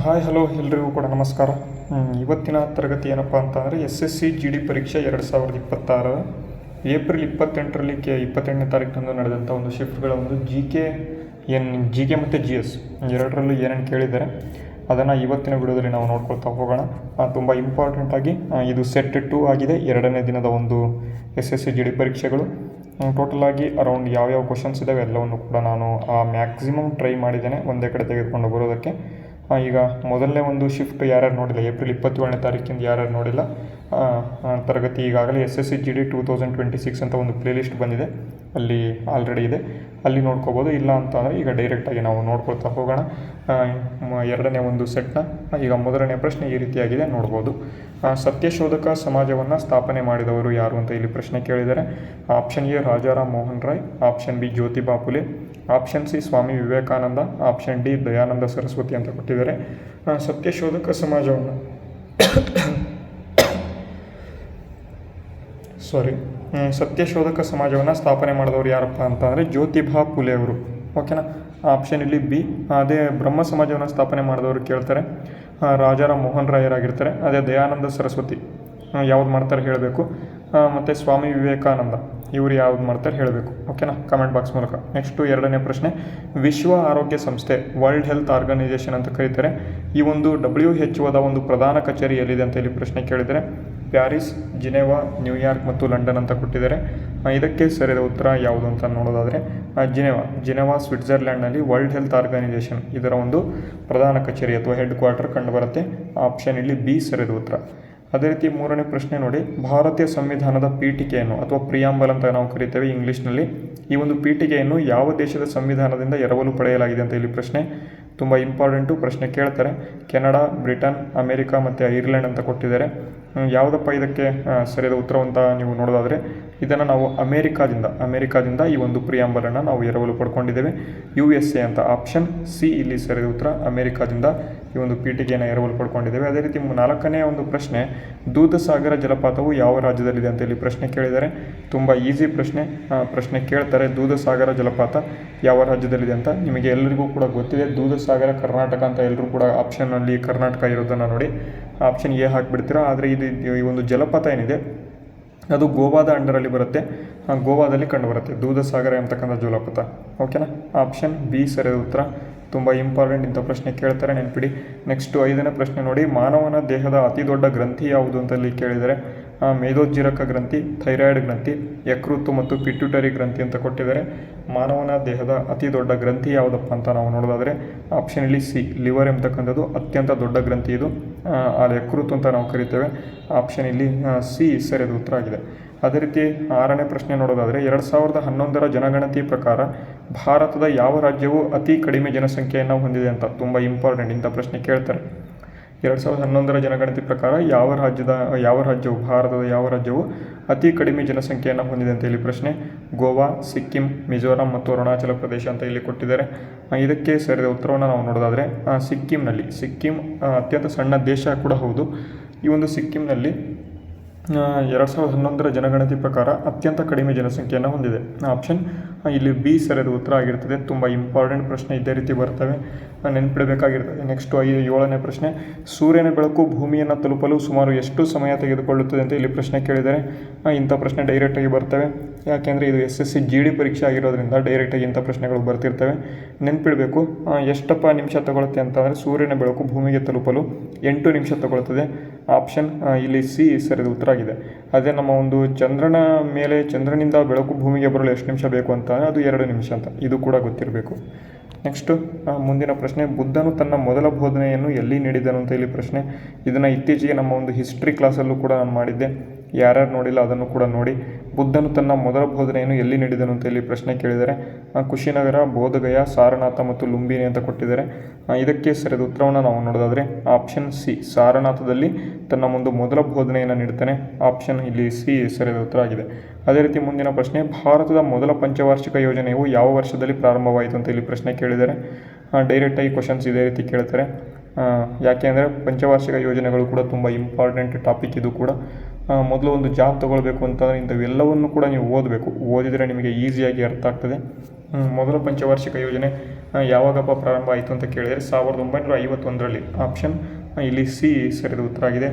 Hi hello ಎಲ್ರಿಗೂ ಕೂಡ ನಮಸ್ಕಾರ. ಇವತ್ತಿನ ತರಗತಿ ಏನಪ್ಪ ಅಂತಂದರೆ SSC GD ಪರೀಕ್ಷೆ 2026 ಏಪ್ರಿಲ್ 28ರಲ್ಲಿ 28ನೇ ತಾರೀಕಿನಂದು ನಡೆದಂಥ ಒಂದು ಶಿಫ್ಟ್ಗಳ ಒಂದು ಜಿ ಕೆ ಮತ್ತು GS ಎರಡರಲ್ಲೂ ಏನೇನು ಕೇಳಿದ್ದಾರೆ ಅದನ್ನು ಇವತ್ತಿನ ವಿಡಿಯೋದಲ್ಲಿ ನಾವು ನೋಡ್ಕೊಳ್ತಾ ಹೋಗೋಣ. ತುಂಬ ಇಂಪಾರ್ಟೆಂಟಾಗಿ ಇದು ಸೆಟ್ 2 ಆಗಿದೆ, ಎರಡನೇ ದಿನದ ಒಂದು SSC GD ಪರೀಕ್ಷೆಗಳು. ಟೋಟಲಾಗಿ ಅರೌಂಡ್ ಯಾವ್ಯಾವ ಕ್ವಶನ್ಸ್ ಇದ್ದಾವೆ ಎಲ್ಲವನ್ನು ಕೂಡ ನಾನು ಮ್ಯಾಕ್ಸಿಮಮ್ ಟ್ರೈ ಮಾಡಿದ್ದೇನೆ ಒಂದೇ ಕಡೆ ತೆಗೆದುಕೊಂಡು ಬರೋದಕ್ಕೆ. ಈಗ ಮೊದಲನೇ ಒಂದು ಶಿಫ್ಟ್ ಯಾರ್ಯಾರು ನೋಡಿಲ್ಲ, ಏಪ್ರಿಲ್ 27ನೇ ತಾರೀಕಿಂದ ಯಾರ್ಯಾರು ನೋಡಿಲ್ಲ, ತರಗತಿ ಈಗಾಗಲೇ SSC GD 2026 ಅಂತ ಒಂದು ಪ್ಲೇಲಿಸ್ಟ್ ಬಂದಿದೆ, ಅಲ್ಲಿ ಆಲ್ರೆಡಿ ಇದೆ, ಅಲ್ಲಿ ನೋಡ್ಕೋಬೋದು. ಇಲ್ಲ ಅಂತಂದರೆ ಈಗ ಡೈರೆಕ್ಟಾಗಿ ನಾವು ನೋಡ್ಕೊಳ್ತಾ ಹೋಗೋಣ ಎರಡನೇ ಒಂದು ಸೆಟ್ನ. ಈಗ ಮೊದಲನೇ ಪ್ರಶ್ನೆ ಈ ರೀತಿಯಾಗಿದೆ, ನೋಡ್ಬೋದು. ಸತ್ಯಶೋಧಕ ಸಮಾಜವನ್ನು ಸ್ಥಾಪನೆ ಮಾಡಿದವರು ಯಾರು ಅಂತ ಇಲ್ಲಿ ಪ್ರಶ್ನೆ ಕೇಳಿದ್ದಾರೆ. Option A Rajaram Mohan Roy, option B Jyotiba Phule, option C Swami Vivekananda, option D Dayananda Saraswati ಅಂತ ಕೊಟ್ಟಿದ್ದಾರೆ. ಸತ್ಯಶೋಧಕ ಸಮಾಜವನ್ನು ಸತ್ಯಶೋಧಕ ಸಮಾಜವನ್ನು ಸ್ಥಾಪನೆ ಮಾಡಿದವರು ಯಾರಪ್ಪ ಅಂತಂದರೆ ಜ್ಯೋತಿಬಾ ಫುಲೆ ಅವರು. ಓಕೆನಾ. ಆಪ್ಷನ್ ಇಲ್ಲಿ ಬಿ. ಅದೇ ಬ್ರಹ್ಮ ಸಮಾಜವನ್ನು ಸ್ಥಾಪನೆ ಮಾಡಿದವರು ಕೇಳ್ತಾರೆ, ರಾಜಾರಾಮ್ ಮೋಹನ್ ರಾಯರಾಗಿರ್ತಾರೆ. ಅದೇ ದಯಾನಂದ ಸರಸ್ವತಿ ಯಾವ್ದು ಮಾಡ್ತಾರೆ ಹೇಳಬೇಕು. ಮತ್ತು ಸ್ವಾಮಿ ವಿವೇಕಾನಂದ ಇವರು ಯಾವ್ದು ಮಾಡ್ತಾರೆ ಹೇಳಬೇಕು. ಓಕೆನಾ, ಕಮೆಂಟ್ ಬಾಕ್ಸ್ ಮೂಲಕ. ನೆಕ್ಸ್ಟು ಎರಡನೇ ಪ್ರಶ್ನೆ, ವಿಶ್ವ ಆರೋಗ್ಯ ಸಂಸ್ಥೆ ವರ್ಲ್ಡ್ ಹೆಲ್ತ್ ಆರ್ಗನೈಸೇಷನ್ ಅಂತ ಕರೀತಾರೆ. ಈ ಒಂದು WHO ಒಂದು ಪ್ರಧಾನ ಕಚೇರಿ ಎಲ್ಲಿದೆ ಅಂತ ಇಲ್ಲಿ ಪ್ರಶ್ನೆ ಕೇಳಿದರೆ ಪ್ಯಾರಿಸ್, ಜಿನೆವಾ, ನ್ಯೂಯಾರ್ಕ್ ಮತ್ತು ಲಂಡನ್ ಅಂತ ಕೊಟ್ಟಿದ್ದಾರೆ. ಇದಕ್ಕೆ ಸರಿಯಾದ ಉತ್ತರ ಯಾವುದು ಅಂತ ನೋಡೋದಾದರೆ ಜಿನೆವಾ ಸ್ವಿಟ್ಜರ್ಲ್ಯಾಂಡ್ನಲ್ಲಿ ವರ್ಲ್ಡ್ ಹೆಲ್ತ್ ಆರ್ಗನೈಸೇಷನ್ ಇದರ ಒಂದು ಪ್ರಧಾನ ಕಚೇರಿ ಅಥವಾ ಹೆಡ್ ಕ್ವಾರ್ಟರ್ ಕಂಡುಬರುತ್ತೆ. ಆಪ್ಷನ್ ಇಲ್ಲಿ ಬಿ ಸರಿಯಾದ ಉತ್ತರ. ಅದೇ ರೀತಿ ಮೂರನೇ ಪ್ರಶ್ನೆ ನೋಡಿ, ಭಾರತೀಯ ಸಂವಿಧಾನದ ಪೀಠಿಕೆಯನ್ನು ಅಥವಾ ಪ್ರಿಯಾಂಬಲ್ ಅಂತ ನಾವು ಕರಿತೇವೆ ಇಂಗ್ಲೀಷ್ನಲ್ಲಿ, ಈ ಒಂದು ಪೀಠಿಕೆಯನ್ನು ಯಾವ ದೇಶದ ಸಂವಿಧಾನದಿಂದ ಎರವಲು ಪಡೆಯಲಾಗಿದೆ ಅಂತ ಇಲ್ಲಿ ಪ್ರಶ್ನೆ. ತುಂಬ ಇಂಪಾರ್ಟೆಂಟು ಪ್ರಶ್ನೆ ಕೇಳ್ತಾರೆ. ಕೆನಡಾ, ಬ್ರಿಟನ್, ಅಮೇರಿಕಾ ಮತ್ತು ಐರ್ಲೆಂಡ್ ಅಂತ ಕೊಟ್ಟಿದ್ದಾರೆ. ಯಾವುದಪ್ಪ ಇದಕ್ಕೆ ಸರಿಯಾದ ಉತ್ತರವಂತ ನೀವು ನೋಡೋದಾದರೆ ಇದನ್ನು ನಾವು ಅಮೇರಿಕಾದಿಂದ ಈ ಒಂದು ಪ್ರಿಯಾಂಬಲನ್ನು ನಾವು ಎರವಲು ಪಡ್ಕೊಂಡಿದ್ದೇವೆ, USA ಅಂತ. ಆಪ್ಷನ್ ಸಿ ಇಲ್ಲಿ ಸರಿಯಾದ ಉತ್ತರ, ಅಮೇರಿಕಾದಿಂದ ಈ ಒಂದು ಪೀಠಿಕೆಯನ್ನು ಎರವಲು ಪಡ್ಕೊಂಡಿದ್ದೇವೆ. ಅದೇ ರೀತಿ ನಾಲ್ಕನೇ ಒಂದು ಪ್ರಶ್ನೆ, ದೂಧಸಾಗರ ಜಲಪಾತವು ಯಾವ ರಾಜ್ಯದಲ್ಲಿದೆ ಅಂತ ಇಲ್ಲಿ ಪ್ರಶ್ನೆ ಕೇಳಿದ್ದಾರೆ. ತುಂಬ ಈಸಿ ಪ್ರಶ್ನೆ ಕೇಳ್ತಾರೆ, ದೂಧಸಾಗರ ಜಲಪಾತ ಯಾವ ರಾಜ್ಯದಲ್ಲಿದೆ ಅಂತ. ನಿಮಗೆ ಎಲ್ಲರಿಗೂ ಕೂಡ ಗೊತ್ತಿದೆ, ದೂಧಸಾಗರ ಕರ್ನಾಟಕ ಅಂತ. ಎಲ್ಲರೂ ಕೂಡ ಆಪ್ಷನ್ನಲ್ಲಿ ಕರ್ನಾಟಕ ಇರೋದನ್ನು ನೋಡಿ ಆಪ್ಷನ್ ಎ ಹಾಕಿಬಿಡ್ತೀರಾ. ಆದರೆ ಈ ಒಂದು ಜಲಪಾತ ಏನಿದೆ ಅದು ಗೋವಾದ ಅಂಡರಲ್ಲಿ ಬರುತ್ತೆ, ಗೋವಾದಲ್ಲಿ ಕಂಡುಬರುತ್ತೆ ದೂಧಸಾಗರ ಎಂಬತಕ್ಕಂಥ ಜಲಪಾತ. ಓಕೆನಾ. ಆಪ್ಷನ್ ಬಿ ಸರಿಯಾದ ಉತ್ತರ. ತುಂಬ ಇಂಪಾರ್ಟೆಂಟ್ ಇಂಥ ಪ್ರಶ್ನೆ ಕೇಳ್ತಾರೆ, ನೆನಪಿಡಿ. ನೆಕ್ಸ್ಟು ಐದನೇ ಪ್ರಶ್ನೆ ನೋಡಿ, ಮಾನವನ ದೇಹದ ಅತಿ ದೊಡ್ಡ ಗ್ರಂಥಿ ಯಾವುದು ಅಂತಲ್ಲಿ ಕೇಳಿದರೆ ಮೇದೋಜ್ಜೀರಕ ಗ್ರಂಥಿ, ಥೈರಾಯ್ಡ್ ಗ್ರಂಥಿ, ಯಕೃತ್ತು ಮತ್ತು ಪಿಟ್ಯೂಟರಿ ಗ್ರಂಥಿ ಅಂತ ಕೊಟ್ಟಿದ್ದಾರೆ. ಮಾನವನ ದೇಹದ ಅತಿ ದೊಡ್ಡ ಗ್ರಂಥಿ ಯಾವುದಪ್ಪ ಅಂತ ನಾವು ನೋಡೋದಾದರೆ ಆಪ್ಷನ್ ಇಲ್ಲಿ ಸಿ, ಲಿವರ್ ಎಂಬತಕ್ಕಂಥದ್ದು ಅತ್ಯಂತ ದೊಡ್ಡ ಗ್ರಂಥಿ ಇದು, ಯಕೃತ್ತು ಅಂತ ನಾವು ಕರಿತೇವೆ. ಆಪ್ಷನ್ ಇಲ್ಲಿ ಸಿ ಸರಿಯಾದ ಉತ್ತರ ಆಗಿದೆ. ಅದೇ ರೀತಿ ಆರನೇ ಪ್ರಶ್ನೆ ನೋಡೋದಾದರೆ 2011ರ ಜನಗಣತಿ ಪ್ರಕಾರ ಭಾರತದ ಯಾವ ರಾಜ್ಯವು ಅತಿ ಕಡಿಮೆ ಜನಸಂಖ್ಯೆಯನ್ನು ಹೊಂದಿದೆ ಅಂತ. ತುಂಬ ಇಂಪಾರ್ಟೆಂಟ್ ಇಂಥ ಪ್ರಶ್ನೆ ಕೇಳ್ತಾರೆ. 2011ರ ಜನಗಣತಿ ಪ್ರಕಾರ ಭಾರತದ ಯಾವ ರಾಜ್ಯವು ಅತಿ ಕಡಿಮೆ ಜನಸಂಖ್ಯೆಯನ್ನು ಹೊಂದಿದೆ ಅಂತ ಇಲ್ಲಿ ಪ್ರಶ್ನೆ. ಗೋವಾ, ಸಿಕ್ಕಿಂ, ಮಿಜೋರಾಂ ಮತ್ತು ಅರುಣಾಚಲ ಪ್ರದೇಶ ಅಂತ ಇಲ್ಲಿ ಕೊಟ್ಟಿದ್ದಾರೆ. ಇದಕ್ಕೆ ಸರಿಯಾದ ಉತ್ತರವನ್ನು ನಾವು ನೋಡೋದಾದರೆ ಸಿಕ್ಕಿಂ ಅತ್ಯಂತ ಸಣ್ಣ ದೇಶ ಕೂಡ ಹೌದು. ಈ ಒಂದು ಸಿಕ್ಕಿಂನಲ್ಲಿ 2011ರ ಜನಗಣತಿ ಪ್ರಕಾರ ಅತ್ಯಂತ ಕಡಿಮೆ ಜನಸಂಖ್ಯೆಯನ್ನು ಹೊಂದಿದೆ. ಆಪ್ಷನ್ ಇಲ್ಲಿ ಬಿ ಸರಿಯಾದ ಉತ್ತರ ಆಗಿರ್ತದೆ. ತುಂಬ ಇಂಪಾರ್ಟೆಂಟ್ ಪ್ರಶ್ನೆ ಇದೇ ರೀತಿ ಬರ್ತವೆ, ನೆನಪಿಡಬೇಕಾಗಿರ್ತದೆ. ನೆಕ್ಸ್ಟು ಏಳನೇ ಪ್ರಶ್ನೆ, ಸೂರ್ಯನ ಬೆಳಕು ಭೂಮಿಯನ್ನು ತಲುಪಲು ಸುಮಾರು ಎಷ್ಟು ಸಮಯ ತೆಗೆದುಕೊಳ್ಳುತ್ತದೆ ಅಂತ ಇಲ್ಲಿ ಪ್ರಶ್ನೆ ಕೇಳಿದರೆ ಇಂಥ ಪ್ರಶ್ನೆ ಡೈರೆಕ್ಟಾಗಿ ಬರ್ತವೆ. ಯಾಕೆಂದರೆ ಇದು SSC GD ಪರೀಕ್ಷೆ ಆಗಿರೋದ್ರಿಂದ ಡೈರೆಕ್ಟಾಗಿ ಇಂಥ ಪ್ರಶ್ನೆಗಳು ಬರ್ತಿರ್ತವೆ. ನೆನಪಿಡಬೇಕು, ಎಷ್ಟಪ್ಪ ನಿಮಿಷ ತಗೊಳುತ್ತೆ ಅಂತಂದರೆ ಸೂರ್ಯನ ಬೆಳಕು ಭೂಮಿಗೆ ತಲುಪಲು 8 ನಿಮಿಷ ತಗೊಳ್ತದೆ. ಆಪ್ಷನ್ ಇಲ್ಲಿ ಸಿ ಸರಿಯಾದ ಉತ್ತರ ಆಗಿದೆ. ಅದೇ ನಮ್ಮ ಒಂದು ಚಂದ್ರನಿಂದ ಬೆಳಕು ಭೂಮಿಗೆ ಬರಲು ಎಷ್ಟು ನಿಮಿಷ ಬೇಕು ಅಂತ ಅದು 2 ನಿಮಿಷ ಅಂತ, ಇದು ಕೂಡ ಗೊತ್ತಿರಬೇಕು. ನೆಕ್ಸ್ಟು ಮುಂದಿನ ಪ್ರಶ್ನೆ, ಬುದ್ಧನು ತನ್ನ ಮೊದಲ ಬೋಧನೆಯನ್ನು ಎಲ್ಲಿ ನೀಡಿದನು ಅಂತ ಇಲ್ಲಿ ಪ್ರಶ್ನೆ. ಇದನ್ನು ಇತ್ತೀಚೆಗೆ ನಮ್ಮ ಒಂದು ಹಿಸ್ಟ್ರಿ ಕ್ಲಾಸಲ್ಲೂ ಕೂಡ ನಾನು ಮಾಡಿದ್ದೆ, ಯಾರ್ಯಾರು ನೋಡಿಲ್ಲ ಅದನ್ನು ಕೂಡ ನೋಡಿ. ಬುದ್ಧನು ತನ್ನ ಮೊದಲ ಬೋಧನೆಯನ್ನು ಎಲ್ಲಿ ನೀಡಿದನು ಅಂತ ಇಲ್ಲಿ ಪ್ರಶ್ನೆ ಕೇಳಿದರೆ ಕುಶಿನಗರ, ಬೋಧಗಯ, ಸಾರನಾಥ ಮತ್ತು ಲುಂಬಿನಿ ಅಂತ ಕೊಟ್ಟಿದ್ದಾರೆ. ಇದಕ್ಕೆ ಸರಿಯಾದ ಉತ್ತರವನ್ನು ನಾವು ನೋಡೋದಾದರೆ ಆಪ್ಷನ್ ಸಿ, ಸಾರನಾಥದಲ್ಲಿ ತನ್ನ ಒಂದು ಮೊದಲ ಬೋಧನೆಯನ್ನು ನೀಡ್ತಾನೆ. ಆಪ್ಷನ್ ಇಲ್ಲಿ ಸಿ ಸರಿಯಾದ ಉತ್ತರ ಆಗಿದೆ. ಅದೇ ರೀತಿ ಮುಂದಿನ ಪ್ರಶ್ನೆ, ಭಾರತದ ಮೊದಲ ಪಂಚವಾರ್ಷಿಕ ಯೋಜನೆಯು ಯಾವ ವರ್ಷದಲ್ಲಿ ಪ್ರಾರಂಭವಾಯಿತು ಅಂತ ಇಲ್ಲಿ ಪ್ರಶ್ನೆ ಕೇಳಿದ್ದಾರೆ. ಡೈರೆಕ್ಟಾಗಿ ಕ್ವಶನ್ಸ್ ಇದೇ ರೀತಿ ಕೇಳ್ತಾರೆ. ಯಾಕೆ ಅಂದರೆ ಪಂಚವಾರ್ಷಿಕ ಯೋಜನೆಗಳು ಕೂಡ ತುಂಬ ಇಂಪಾರ್ಟೆಂಟ್ ಟಾಪಿಕ್ ಇದು ಕೂಡ. ಮೊದಲು ಒಂದು ಜಾಬ್ ತೊಗೊಳ್ಬೇಕು ಅಂತಂದರೆ ಇಂಥವೆಲ್ಲವನ್ನು ಕೂಡ ನೀವು ಓದಬೇಕು. ಓದಿದರೆ ನಿಮಗೆ ಈಸಿಯಾಗಿ ಅರ್ಥ ಆಗ್ತದೆ. ಮೊದಲ ಪಂಚವಾರ್ಷಿಕ ಯೋಜನೆ ಯಾವಾಗಪ್ಪ ಪ್ರಾರಂಭ ಆಯಿತು ಅಂತ ಕೇಳಿದರೆ 1951ರಲ್ಲಿ. ಆಪ್ಷನ್ ಇಲ್ಲಿ ಸಿ ಸರಿದ ಉತ್ತರ ಆಗಿದೆ.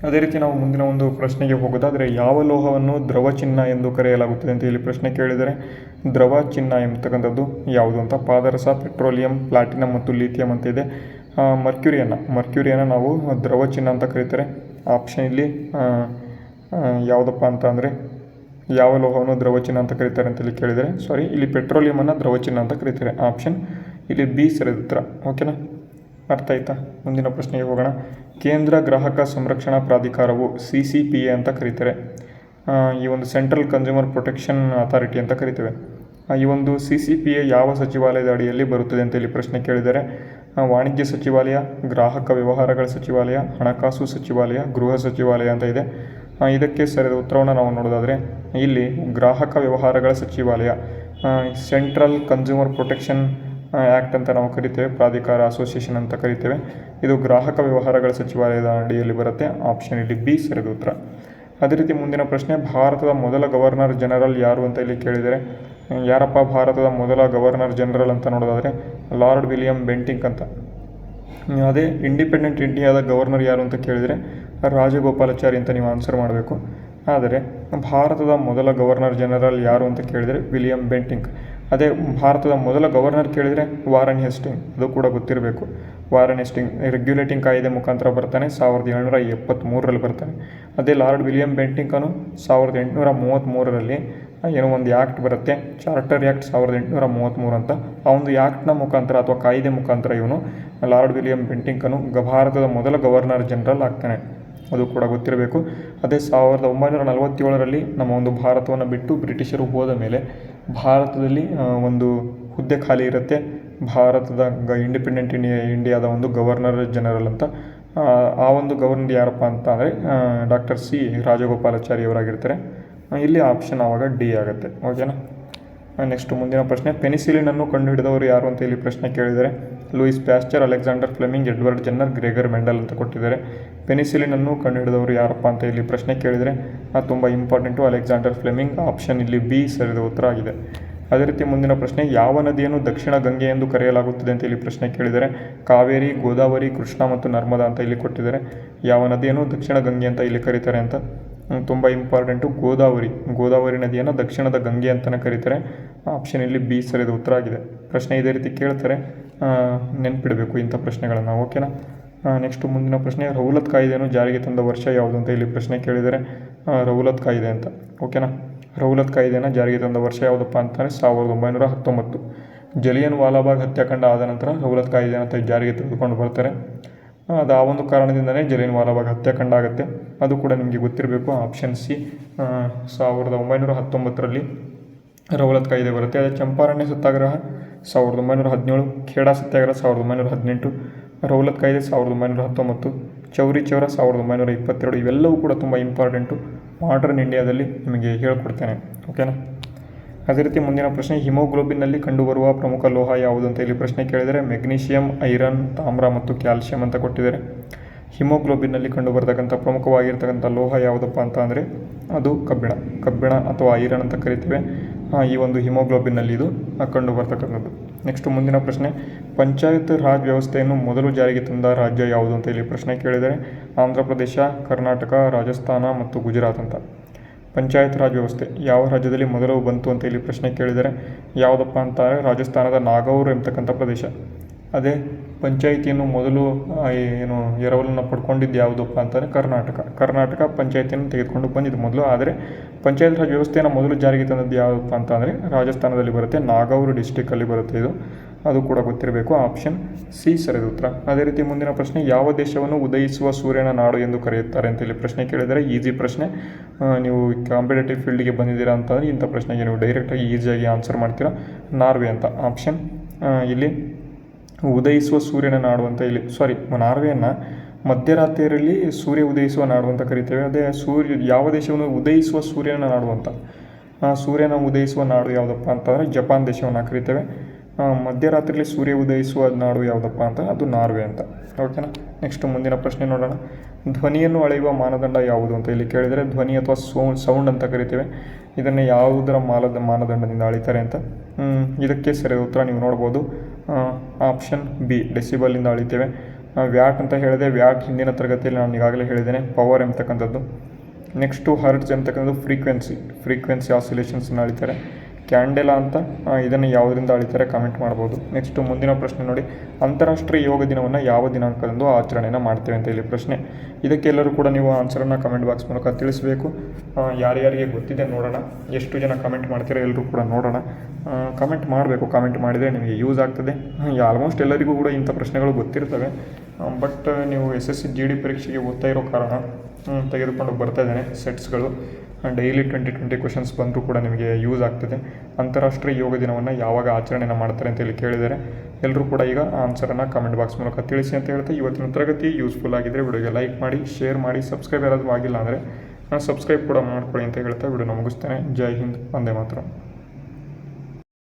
ಅದೇ ರೀತಿ ನಾವು ಮುಂದಿನ ಒಂದು ಪ್ರಶ್ನೆಗೆ ಹೋಗೋದಾದರೆ ಯಾವ ಲೋಹವನ್ನು ದ್ರವ ಚಿನ್ನ ಎಂದು ಕರೆಯಲಾಗುತ್ತದೆ ಅಂತ ಇಲ್ಲಿ ಪ್ರಶ್ನೆ ಕೇಳಿದರೆ ದ್ರವ ಚಿನ್ನ ಎಂಬತಕ್ಕಂಥದ್ದು ಯಾವುದು ಅಂತ ಪಾದರಸ, ಪೆಟ್ರೋಲಿಯಂ, ಪ್ಲಾಟಿನಮ್ ಮತ್ತು ಲಿಥಿಯಂ ಅಂತ ಇದೆ. ಮರ್ಕ್ಯೂರಿಯನ್ನು ನಾವು ದ್ರವ ಚಿನ್ನ ಅಂತ ಕರೀತಾರೆ. ಆಪ್ಷನ್ ಇಲ್ಲಿ ಯಾವುದಪ್ಪ ಅಂತ ಅಂದರೆ ಯಾವ ಲೋಹವನ್ನು ದ್ರವ ಚಿನ್ನ ಅಂತ ಕರೀತಾರೆ ಅಂತ ಇಲ್ಲಿ ಕೇಳಿದರೆ ಇಲ್ಲಿ ಪೆಟ್ರೋಲಿಯಮನ್ನು ದ್ರವ ಚಿನ್ನ ಅಂತ ಕರೀತಾರೆ. ಆಪ್ಷನ್ ಇಲ್ಲಿ ಬಿ ಸರಿದ ಉತ್ತರ. ಓಕೆನಾ, ಅರ್ಥ ಆಯ್ತಾ? ಮುಂದಿನ ಪ್ರಶ್ನೆಗೆ ಹೋಗೋಣ. ಕೇಂದ್ರ ಗ್ರಾಹಕ ಸಂರಕ್ಷಣಾ ಪ್ರಾಧಿಕಾರವು CCPA ಅಂತ ಕರೀತಾರೆ. ಈ ಒಂದು ಸೆಂಟ್ರಲ್ ಕನ್ಸ್ಯೂಮರ್ ಪ್ರೊಟೆಕ್ಷನ್ ಅಥಾರಿಟಿ ಅಂತ ಕರಿತೇವೆ. ಈ ಒಂದು CCPA ಯಾವ ಸಚಿವಾಲಯದ ಅಡಿಯಲ್ಲಿ ಬರುತ್ತದೆ ಅಂತ ಇಲ್ಲಿ ಪ್ರಶ್ನೆ ಕೇಳಿದರೆ ವಾಣಿಜ್ಯ ಸಚಿವಾಲಯ, ಗ್ರಾಹಕ ವ್ಯವಹಾರಗಳ ಸಚಿವಾಲಯ, ಹಣಕಾಸು ಸಚಿವಾಲಯ, ಗೃಹ ಸಚಿವಾಲಯ ಅಂತ ಇದೆ. ಇದಕ್ಕೆ ಸರಿದ ಉತ್ತರವನ್ನು ನಾವು ನೋಡೋದಾದರೆ ಇಲ್ಲಿ ಗ್ರಾಹಕ ವ್ಯವಹಾರಗಳ ಸಚಿವಾಲಯ, ಸೆಂಟ್ರಲ್ ಕನ್ಸ್ಯೂಮರ್ ಪ್ರೊಟೆಕ್ಷನ್ ಆ್ಯಕ್ಟ್ ಅಂತ ನಾವು ಕರಿತೇವೆ, ಪ್ರಾಧಿಕಾರ ಅಸೋಸಿಯೇಷನ್ ಅಂತ ಕರಿತೇವೆ. ಇದು ಗ್ರಾಹಕ ವ್ಯವಹಾರಗಳ ಸಚಿವಾಲಯದ ಅಡಿಯಲ್ಲಿ ಬರುತ್ತೆ. ಆಪ್ಷನ್ ಇಲ್ಲಿ ಬಿ ಸರಿದ ಉತ್ತರ. ಅದೇ ರೀತಿ ಮುಂದಿನ ಪ್ರಶ್ನೆ, ಭಾರತದ ಮೊದಲ ಗವರ್ನರ್ ಜನರಲ್ ಯಾರು ಅಂತ ಇಲ್ಲಿ ಕೇಳಿದರೆ ಯಾರಪ್ಪ ಭಾರತದ ಮೊದಲ ಗವರ್ನರ್ ಜನರಲ್ ಅಂತ ನೋಡೋದಾದರೆ ಲಾರ್ಡ್ ವಿಲಿಯಂ ಬೆಂಟಿಂಕ್ ಅಂತ. ಅದೇ ಇಂಡಿಪೆಂಡೆಂಟ್ ಇಂಡಿಯಾದ ಗವರ್ನರ್ ಯಾರು ಅಂತ ಕೇಳಿದರೆ ರಾಜಗೋಪಾಲಾಚಾರಿ ಅಂತ ನೀವು ಆನ್ಸರ್ ಮಾಡಬೇಕು. ಆದರೆ ಭಾರತದ ಮೊದಲ ಗವರ್ನರ್ ಜನರಲ್ ಯಾರು ಅಂತ ಕೇಳಿದರೆ ವಿಲಿಯಂ ಬೆಂಟಿಂಕ್. ಅದೇ ಭಾರತದ ಮೊದಲ ಗವರ್ನರ್ ಕೇಳಿದರೆ ವಾರನ್ ಹೇಸ್ಟಿಂಗ್, ಅದು ಕೂಡ ಗೊತ್ತಿರಬೇಕು. ವಾರನ್ ಹೇಸ್ಟಿಂಗ್ ರೆಗ್ಯುಲೇಟಿಂಗ್ ಕಾಯ್ದೆ ಮುಖಾಂತರ ಬರ್ತಾನೆ, 1773ರಲ್ಲಿ ಬರ್ತಾನೆ. ಅದೇ ಲಾರ್ಡ್ ವಿಲಿಯಂ ಬೆಂಟಿಂಕನು 1833ರಲ್ಲಿ ಏನೋ ಒಂದು ಆ್ಯಕ್ಟ್ ಬರುತ್ತೆ, ಚಾರ್ಟರ್ ಆ್ಯಕ್ಟ್ 1833 ಅಂತ. ಆ ಒಂದು ಆ್ಯಕ್ಟ್ನ ಮುಖಾಂತರ ಅಥವಾ ಕಾಯ್ದೆ ಮುಖಾಂತರ ಇವನು ಲಾರ್ಡ್ ವಿಲಿಯಂ ಬೆಂಟಿಂಕನು ಭಾರತದ ಮೊದಲ ಗವರ್ನರ್ ಜನರಲ್ ಆಗ್ತಾನೆ, ಅದು ಕೂಡ ಗೊತ್ತಿರಬೇಕು. ಅದೇ 1947ರಲ್ಲಿ ನಮ್ಮ ಒಂದು ಭಾರತವನ್ನು ಬಿಟ್ಟು ಬ್ರಿಟಿಷರು ಹೋದ ಮೇಲೆ ಭಾರತದಲ್ಲಿ ಒಂದು ಹುದ್ದೆ ಖಾಲಿ ಇರುತ್ತೆ, ಭಾರತದ ಇಂಡಿಪೆಂಡೆಂಟ್ ಇಂಡಿಯಾದ ಒಂದು ಗವರ್ನರ್ ಜನರಲ್ ಅಂತ. ಆ ಒಂದು ಗವರ್ನರ್ ಯಾರಪ್ಪ ಅಂತ ಅಂದರೆ ಡಾಕ್ಟರ್ ಸಿ ರಾಜಗೋಪಾಲಾಚಾರಿ ಅವರಾಗಿರ್ತಾರೆ. ಇಲ್ಲಿ ಆಪ್ಷನ್ ಆವಾಗ ಡಿ ಆಗುತ್ತೆ. ಓಕೆನಾ, ನೆಕ್ಸ್ಟ್ ಮುಂದಿನ ಪ್ರಶ್ನೆ, ಪೆನಿಸಿಲಿನನ್ನು ಕಂಡುಹಿಡಿದವರು ಯಾರು ಅಂತ ಇಲ್ಲಿ ಪ್ರಶ್ನೆ ಕೇಳಿದರೆ Louis pastor, Alexander Fleming, Edward Jenner, Gregor Mendel ಅಂತ ಕೊಟ್ಟಿದ್ದಾರೆ. ಪೆನಿಸಿಲಿನನ್ನು ಕಂಡುಹಿಡಿದವರು ಯಾರಪ್ಪ ಅಂತ ಇಲ್ಲಿ ಪ್ರಶ್ನೆ ಕೇಳಿದರೆ ತುಂಬ ಇಂಪಾರ್ಟೆಂಟು, ಅಲೆಕ್ಸಾಂಡರ್ ಫ್ಲೆಮಿಂಗ್. ಆಪ್ಷನ್ ಇಲ್ಲಿ ಬಿ ಸರಿದ ಉತ್ತರ ಆಗಿದೆ. ಅದೇ ರೀತಿ ಮುಂದಿನ ಪ್ರಶ್ನೆ, ಯಾವ ನದಿಯನ್ನು ದಕ್ಷಿಣ ಗಂಗೆ ಎಂದು ಕರೆಯಲಾಗುತ್ತದೆ ಅಂತ ಇಲ್ಲಿ ಪ್ರಶ್ನೆ ಕೇಳಿದರೆ ಕಾವೇರಿ, ಗೋದಾವರಿ, ಕೃಷ್ಣ ಮತ್ತು ನರ್ಮದಾ ಅಂತ ಇಲ್ಲಿ ಕೊಟ್ಟಿದ್ದಾರೆ. ಯಾವ ನದಿಯನ್ನು ದಕ್ಷಿಣ ಗಂಗೆ ಅಂತ ಇಲ್ಲಿ ಕರೀತಾರೆ ಅಂತ ತುಂಬ ಇಂಪಾರ್ಟೆಂಟು, ಗೋದಾವರಿ ನದಿಯನ್ನು ದಕ್ಷಿಣದ ಗಂಗೆ ಅಂತಲೇ ಕರೀತಾರೆ. ಆಪ್ಷನ್ ಇಲ್ಲಿ ಬಿ ಸರಿದ ಉತ್ತರ ಆಗಿದೆ. ಪ್ರಶ್ನೆ ಇದೇ ರೀತಿ ಕೇಳ್ತಾರೆ, ನೆನ್ಪಿಡಬೇಕು ಇಂಥ ಪ್ರಶ್ನೆಗಳನ್ನು. ಓಕೆನಾ, ನೆಕ್ಸ್ಟ್ ಮುಂದಿನ ಪ್ರಶ್ನೆ, ರೌಲತ್ ಕಾಯ್ದೆಯನ್ನು ಜಾರಿಗೆ ತಂದ ವರ್ಷ ಯಾವುದು ಅಂತ ಇಲ್ಲಿ ಪ್ರಶ್ನೆ ಕೇಳಿದರೆ ರೌಲತ್ ಕಾಯ್ದೆ ಅಂತ. ಓಕೆನಾ, ರೌಲತ್ ಕಾಯ್ದೆಯನ್ನು ಜಾರಿಗೆ ತಂದ ವರ್ಷ ಯಾವುದಪ್ಪ ಅಂತಂದರೆ 1919. ಜಲಿಯನ್ ವಾಲಾಬಾಗ್ ಹತ್ಯಾಕಾಂಡ ಆದ ನಂತರ ರೌಲತ್ ಕಾಯ್ದೆಯನ್ನು ಜಾರಿಗೆ ತೆಗೆದುಕೊಂಡು ಬರ್ತಾರೆ. ಅದು ಆ ಒಂದು ಕಾರಣದಿಂದಲೇ ಜಲಿಯನ್ ವಾಲಾಬಾಗ್ ಹತ್ಯಾಕಾಂಡ ಆಗುತ್ತೆ, ಅದು ಕೂಡ ನಿಮಗೆ ಗೊತ್ತಿರಬೇಕು. ಆಪ್ಷನ್ ಸಿ 1919ರಲ್ಲಿ ರೌಲತ್ ಕಾಯ್ದೆ ಬರುತ್ತೆ. ಅದೇ ಚಂಪಾರಣ್ಯ ಸತ್ಯಾಗ್ರಹ 1917, ಖೇಡಾ ಸತ್ಯಾಗ್ರಹ 1918, ರೌಲತ್ ಕಾಯ್ದೆ 1919, ಚೌರಿ ಚೌರ 1922. ಇವೆಲ್ಲವೂ ಕೂಡ ತುಂಬ ಇಂಪಾರ್ಟೆಂಟು, ಮಾಡರ್ನ್ ಇಂಡಿಯಾದಲ್ಲಿ ನಿಮಗೆ ಹೇಳ್ಕೊಡ್ತೇನೆ. ಓಕೆನಾ, ಅದೇ ರೀತಿ ಮುಂದಿನ ಪ್ರಶ್ನೆ, ಹಿಮೋಗ್ಲೋಬಿನ್ನಲ್ಲಿ ಕಂಡುಬರುವ ಪ್ರಮುಖ ಲೋಹ ಯಾವುದು ಅಂತ ಇಲ್ಲಿ ಪ್ರಶ್ನೆ ಕೇಳಿದರೆ ಮೆಗ್ನೀಷಿಯಂ, ಐರನ್, ತಾಮ್ರ ಮತ್ತು ಕ್ಯಾಲ್ಸಿಯಂ ಅಂತ ಕೊಟ್ಟಿದ್ದಾರೆ. ಹಿಮೋಗ್ಲೋಬಿನ್ನಲ್ಲಿ ಕಂಡುಬರ್ತಕ್ಕಂಥ ಪ್ರಮುಖವಾಗಿರ್ತಕ್ಕಂಥ ಲೋಹ ಯಾವುದಪ್ಪ ಅಂತ ಅಂದರೆ ಅದು ಕಬ್ಬಿಣ ಅಥವಾ ಐರನ್ ಅಂತ ಕರಿತೇವೆ. ಈ ಒಂದು ಹಿಮೋಗ್ಲೋಬಿನ್ನಲ್ಲಿ ಇದು ಕಂಡು ಬರ್ತಕ್ಕಂಥದ್ದು. ನೆಕ್ಸ್ಟ್ ಮುಂದಿನ ಪ್ರಶ್ನೆ, ಪಂಚಾಯತ್ ರಾಜ್ ವ್ಯವಸ್ಥೆಯನ್ನು ಮೊದಲು ಜಾರಿಗೆ ತಂದ ರಾಜ್ಯ ಯಾವುದು ಅಂತ ಇಲ್ಲಿ ಪ್ರಶ್ನೆ ಕೇಳಿದರೆ ಆಂಧ್ರ ಪ್ರದೇಶ, ಕರ್ನಾಟಕ, ರಾಜಸ್ಥಾನ ಮತ್ತು ಗುಜರಾತ್ ಅಂತ. ಪಂಚಾಯತ್ ರಾಜ್ ವ್ಯವಸ್ಥೆ ಯಾವ ರಾಜ್ಯದಲ್ಲಿ ಮೊದಲು ಬಂತು ಅಂತ ಇಲ್ಲಿ ಪ್ರಶ್ನೆ ಕೇಳಿದರೆ ಯಾವುದಪ್ಪ ಅಂತಾರೆ ರಾಜಸ್ಥಾನದ ನಾಗೌರ್ ಎಂಬತಕ್ಕಂಥ ಪ್ರದೇಶ. ಅದೇ ಪಂಚಾಯಿತಿಯನ್ನು ಮೊದಲು ಏನು ಎರವಲನ್ನು ಪಡ್ಕೊಂಡಿದ್ದು ಯಾವುದಪ್ಪ ಅಂತಂದರೆ ಕರ್ನಾಟಕ ಪಂಚಾಯಿತಿಯನ್ನು ತೆಗೆದುಕೊಂಡು ಬಂದಿದ್ದು ಮೊದಲು. ಆದರೆ ಪಂಚಾಯತ್ ರಾಜ್ ವ್ಯವಸ್ಥೆಯನ್ನು ಮೊದಲು ಜಾರಿಗೆ ತಂದದ್ದು ಯಾವುದಪ್ಪ ಅಂತಂದರೆ ರಾಜಸ್ಥಾನದಲ್ಲಿ ಬರುತ್ತೆ, ನಾಗೌರ್ ಡಿಸ್ಟಿಕಲ್ಲಿ ಬರುತ್ತೆ ಇದು, ಅದು ಕೂಡ ಗೊತ್ತಿರಬೇಕು. ಆಪ್ಷನ್ ಸಿ ಸರಿದ ಉತ್ತರ. ಅದೇ ರೀತಿ ಮುಂದಿನ ಪ್ರಶ್ನೆ, ಯಾವ ದೇಶವನ್ನು ಉದಯಿಸುವ ಸೂರ್ಯನ ನಾಡು ಎಂದು ಕರೆಯುತ್ತಾರೆ ಅಂತ ಇಲ್ಲಿ ಪ್ರಶ್ನೆ ಕೇಳಿದರೆ ಈಸಿ ಪ್ರಶ್ನೆ. ನೀವು ಕಾಂಪಿಟೇಟಿವ್ ಫೀಲ್ಡ್ಗೆ ಬಂದಿದ್ದೀರಾ ಅಂತಂದರೆ ಇಂಥ ಪ್ರಶ್ನೆಗೆ ನೀವು ಡೈರೆಕ್ಟಾಗಿ ಈಸಿಯಾಗಿ ಆನ್ಸರ್ ಮಾಡ್ತೀರಾ, ನಾರ್ವೆ ಅಂತ. ಆಪ್ಷನ್ ಇಲ್ಲಿ ಉದಯಿಸುವ ಸೂರ್ಯನ ನಾಡು ಅಂತ ಇಲ್ಲಿ ನಾರ್ವೆಯನ್ನು ಮಧ್ಯರಾತ್ರಿಯಲ್ಲಿ ಸೂರ್ಯ ಉದಯಿಸುವ ನಾಡು ಅಂತ ಕರಿತೇವೆ. ಅದೇ ಯಾವ ದೇಶವನ್ನು ಉದಯಿಸುವ ಸೂರ್ಯನ ನಾಡು ಅಂತ, ಸೂರ್ಯನ ಉದಯಿಸುವ ನಾಡು ಯಾವುದಪ್ಪ ಅಂತಂದರೆ ಜಪಾನ್ ದೇಶವನ್ನು ಕರಿತೇವೆ. ಮಧ್ಯರಾತ್ರಿಯಲ್ಲಿ ಸೂರ್ಯ ಉದಯಿಸುವ ನಾಡು ಯಾವುದಪ್ಪ ಅಂತ ಅದು ನಾರ್ವೆ ಅಂತ. ಓಕೆನಾ, ನೆಕ್ಸ್ಟ್ ಮುಂದಿನ ಪ್ರಶ್ನೆ ನೋಡೋಣ. ಧ್ವನಿಯನ್ನು ಅಳೆಯುವ ಮಾನದಂಡ ಯಾವುದು ಅಂತ ಇಲ್ಲಿ ಕೇಳಿದರೆ ಧ್ವನಿ ಅಥವಾ ಸೌಂಡ್ ಅಂತ ಕರಿತೇವೆ. ಇದನ್ನು ಯಾವುದರ ಮಾನದಂಡದಿಂದ ಅಳಿತಾರೆ ಅಂತ ಇದಕ್ಕೆ ಸರಿಯಾದ ಉತ್ತರ ನೀವು ನೋಡ್ಬೋದು. ಆಪ್ಷನ್ ಬಿ ಡೆಸಿಬಲಿಂದ ಅಳಿತೇವೆ. ವ್ಯಾಟ್ ಅಂತ ಹೇಳಿದೆ. ವ್ಯಾಟ್ ಹಿಂದಿನ ತರಗತಿಯಲ್ಲಿ ನಾನು ಈಗಾಗಲೇ ಹೇಳಿದ್ದೇನೆ, ಪವರ್ ಎಂಬತಕ್ಕಂಥದ್ದು. ನೆಕ್ಸ್ಟು ಹರ್ಟ್ಸ್ ಎಂಬತಕ್ಕಂಥದ್ದು ಫ್ರೀಕ್ವೆನ್ಸಿ ಆಸಿಲೇಷನ್ಸನ್ನು ಅಳಿತಾರೆ. ಕ್ಯಾಂಡೆಲಾ ಅಂತ ಇದನ್ನು ಯಾವುದರಿಂದ ಅಳಿತಾರೆ ಕಾಮೆಂಟ್ ಮಾಡ್ಬೋದು. ನೆಕ್ಸ್ಟು ಮುಂದಿನ ಪ್ರಶ್ನೆ ನೋಡಿ, ಅಂತಾರಾಷ್ಟ್ರೀಯ ಯೋಗ ದಿನವನ್ನು ಯಾವ ದಿನಾಂಕದಂದು ಆಚರಣೆಯನ್ನು ಮಾಡ್ತೇವೆ ಅಂತ ಇಲ್ಲಿ ಪ್ರಶ್ನೆ. ಇದಕ್ಕೆಲ್ಲರೂ ಕೂಡ ನೀವು ಆನ್ಸರನ್ನು ಕಮೆಂಟ್ ಬಾಕ್ಸ್ ಮೂಲಕ ತಿಳಿಸಬೇಕು. ಯಾರ್ಯಾರಿಗೆ ಗೊತ್ತಿದೆ ನೋಡೋಣ, ಎಷ್ಟು ಜನ ಕಮೆಂಟ್ ಮಾಡ್ತೀರಾ ಎಲ್ಲರೂ ಕೂಡ ನೋಡೋಣ. ಕಮೆಂಟ್ ಮಾಡಬೇಕು, ಕಮೆಂಟ್ ಮಾಡಿದರೆ ನಿಮಗೆ ಯೂಸ್ ಆಗ್ತದೆ. ಆಲ್ಮೋಸ್ಟ್ ಎಲ್ಲರಿಗೂ ಕೂಡ ಇಂಥ ಪ್ರಶ್ನೆಗಳು ಗೊತ್ತಿರ್ತವೆ. ಬಟ್ ನೀವು SSC GD ಪರೀಕ್ಷೆಗೆ ಓದ್ತಾ ಇರೋ ಕಾರಣ ತೆಗೆದುಕೊಂಡು ಬರ್ತಾ ಇದ್ದೇನೆ ಸೆಟ್ಸ್ಗಳು. ಡೈಲಿ 20 ಕ್ವೆಶನ್ಸ್ ಬಂದರೂ ಕೂಡ ನಿಮಗೆ ಯೂಸ್ ಆಗ್ತದೆ. ಅಂತಾರಾಷ್ಟ್ರೀಯ ಯೋಗ ದಿನವನ್ನು ಯಾವಾಗ ಆಚರಣೆನ ಮಾಡ್ತಾರೆ ಅಂತ ಹೇಳಿ ಕೇಳಿದರೆ ಎಲ್ಲರೂ ಕೂಡ ಈಗ ಆನ್ಸರನ್ನು ಕಮೆಂಟ್ ಬಾಕ್ಸ್ ಮೂಲಕ ತಿಳಿಸಿ ಅಂತ ಹೇಳ್ತಾ ಇವತ್ತಿನ ತರಗತಿ ಯೂಸ್ಫುಲ್ ಆಗಿದ್ದರೆ ವಿಡಿಯೋಗೆ ಲೈಕ್ ಮಾಡಿ, ಶೇರ್ ಮಾಡಿ, ಸಬ್ಸ್ಕ್ರೈಬ್ ಯಾರಾದರೂ ಆಗಿಲ್ಲ ಅಂದರೆ ಸಬ್ಸ್ಕ್ರೈಬ್ ಕೂಡ ಮಾಡ್ಕೊಳ್ಳಿ ಅಂತ ಹೇಳ್ತಾ ವಿಡಿಯೋನ ಮುಗಿಸ್ತೇನೆ. ಜೈ ಹಿಂದ್, ವಂದೇ ಮಾತರಂ.